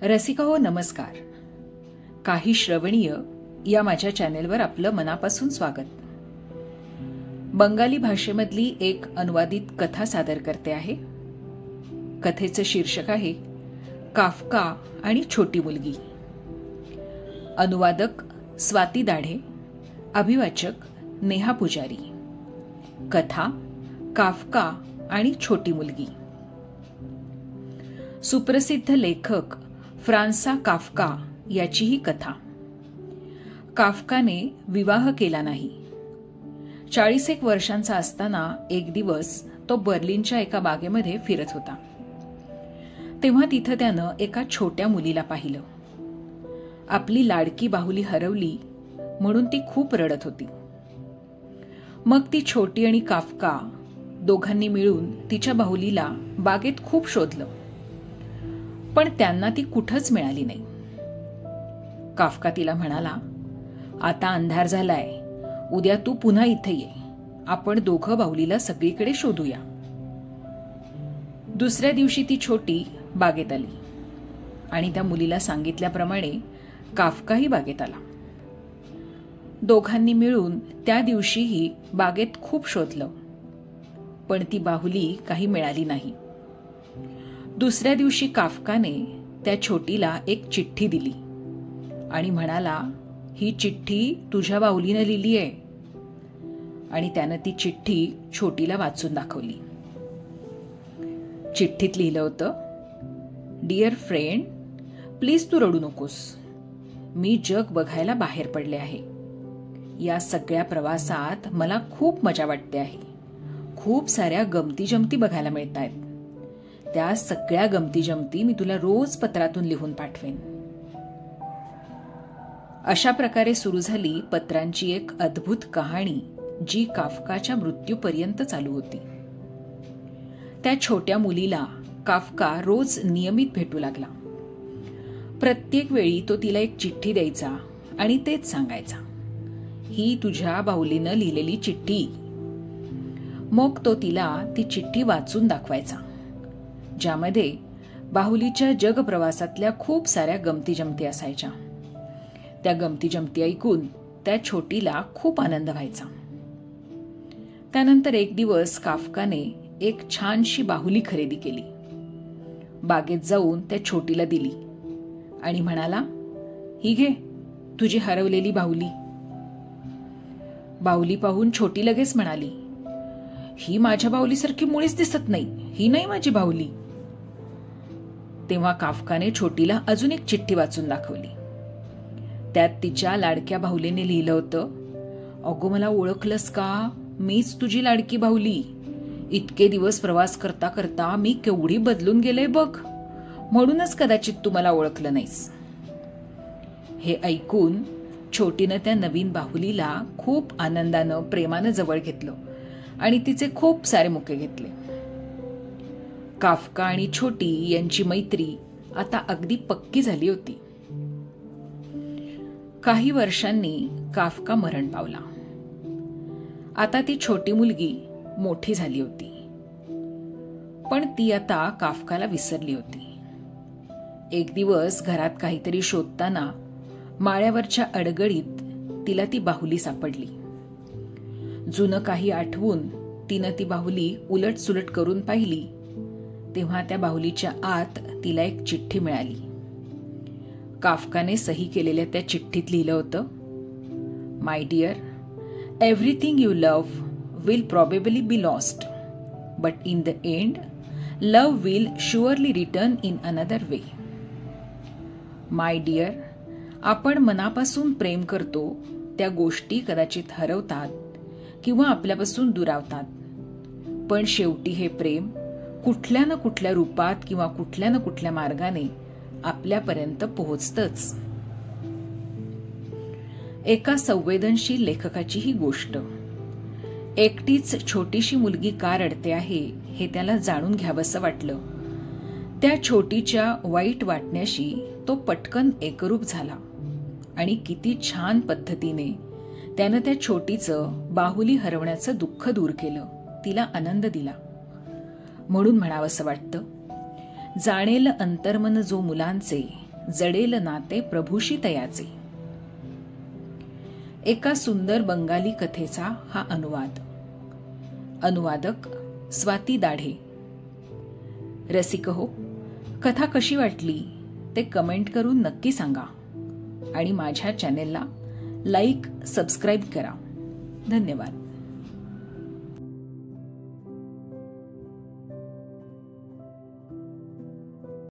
रसिका हो नमस्कार. काही श्रवणीय या माझ्या चॅनेलवर आपलं मनापासून स्वागत. बंगाली भाषेमधली एक अनुवादित कथा सादर करते आहे. कथेचं शीर्षक आहे काफका आणि छोटी मुलगी. अनुवादक स्वाती दाढे, अभिवाचक नेहा पुजारी. कथा काफका आणि छोटी मुलगी. सुप्रसिद्ध लेखक फ्रान्सा काफका याची ही कथा. काफकाने विवाह केला नाही. 41 वर्षांचा असताना एक दिवस तो बर्लिनच्या एका बागेमध्ये फिरत होता. तेव्हा तिथं त्यानं एका छोट्या मुलीला पाहिलं. आपली लाडकी बाहुली हरवली म्हणून ती खूप रडत होती. मग ती छोटी आणि काफका दोघांनी मिळून तिच्या बाहुलीला बागेत खूप शोधलं, पण त्यांना ती कुठंच मिळाली नाही. काफका तिला म्हणाला, आता अंधार झालाय, उद्या तू पुन्हा इथे ये, आपण दोघं बाहुलीला सगळीकडे शोधूया. दुसऱ्या दिवशी ती छोटी बागेत आली आणि त्या मुलीला सांगितल्याप्रमाणे काफकाही बागेत आला. दोघांनी मिळून त्या दिवशीही बागेत खूप शोधलं, पण ती बाहुली काही मिळाली नाही. दुसऱ्या दिवशी काफकाने त्या छोटीला एक चिठ्ठी दिली आणि म्हणाला, ही चिठ्ठी तुझ्या बाहुलीनं लिहिली आहे. आणि त्यानं ती चिठ्ठी छोटीला वाचून दाखवली. चिठ्ठीत लिहिलं होतं, डिअर फ्रेंड, प्लीज तू रडू नकोस. मी जग बघायला बाहेर पडले आहे. या सगळ्या प्रवासात मला खूप मजा वाटते आहे. खूप साऱ्या गमती जमती बघायला मिळत आहेत. त्या सगळ्या गमती जमती मी तुला रोज पत्रातून लिहून पाठवेन. अशा प्रकारे सुरू झाली पत्रांची एक अद्भुत कहाणी, जी काफकाच्या मृत्यूपर्यंत चालू होती. त्या छोट्या मुलीला काफका रोज नियमित भेटू लागला. प्रत्येक वेळी तो तिला एक चिठ्ठी द्यायचा आणि तेच सांगायचा, ही तुझ्या बाहुलीनं लिहिलेली चिठ्ठी. मग तो तिला ती चिठ्ठी वाचून दाखवायचा, ज्यामध्ये बाहुलीच्या जगप्रवासातल्या खूप साऱ्या गमती जमती असायच्या. त्या गमती जमती ऐकून त्या छोटीला खूप आनंद व्हायचा. त्यानंतर एक दिवस काफकाने एक छानशी बाहुली खरेदी केली. बागेत जाऊन त्या छोटीला दिली आणि म्हणाला, ही घे तुझी हरवलेली बाहुली. बाहुली पाहून छोटी लगेच म्हणाली, ही माझ्या बाहुलीसारखी मुळीच दिसत नाही, ही नाही माझी बाहुली. तेव्हा काफकाने छोटीला अजून एक चिठ्ठी वाचून दाखवली. त्यात तिच्या लाडक्या बाहुलीने लिहिलं होतं, अगो मला ओळखलंस का, मीच तुझी लाडकी बाहुली. इतके दिवस प्रवास करता करता मी केवढी बदलून गेले बघ, म्हणूनच कदाचित तू मला ओळखलं नाहीस. हे ऐकून छोटीनं त्या नवीन बाहुलीला खूप आनंदानं प्रेमानं जवळ घेतलं आणि तिचे खूप सारे मुके घेतले. काफका आणि छोटी यांची मैत्री आता अगदी पक्की झाली होती. काही वर्षांनी काफका मरण पावला. आता ती छोटी मुलगी मोठी झाली होती, पण ती आता काफकाला विसरली होती. एक दिवस घरात काहीतरी शोधताना माळ्यावरच्या अडगळीत तिला ती बाहुली सापडली. जुनं काही आठवून तिनं ती बाहुली उलटसुलट करून पाहिली, तेव्हा त्या बाहुलीच्या आत तिला एक चिठ्ठी मिळाली. काफकाने सही केलेल्या त्या चिठ्ठीत लिहिलं होतं, my dear, everything you love will probably be lost, but in the end love will surely return in another way. My dear, आपण मनापासून प्रेम करतो त्या गोष्टी कदाचित हरवतात किंवा आपल्यापासून दुरावतात, पण शेवटी हे प्रेम कुठल्या ना कुठल्या रूपात किंवा कुठल्या ना कुठल्या मार्गाने आपल्यापर्यंत पोहोचतच. एका संवेदनशील लेखकाची ही गोष्ट. एकटीच छोटीशी मुलगी का रडते आहे हे त्याला जाणून घ्यावंसं वाटलं. त्या छोटीच्या वाईट वाटण्याशी तो पटकन एकरूप झाला आणि किती छान पद्धतीने त्यानं त्या छोटीचं बाहुली हरवण्याचं दुःख दूर केलं, तिला आनंद दिला. म्हणून म्हणावंसं वाटतं, जाणेल अंतर्मन जो मुलांचे, जडेल नाते प्रभूशी तयाचे. एका सुंदर बंगाली कथेचा हा अनुवाद. अनुवादक स्वाती दाढे. रसिक हो, कथा कशी वाटली ते कमेंट करून नक्की सांगा आणि माझ्या चॅनेलला लाईक, सबस्क्राईब करा. धन्यवाद.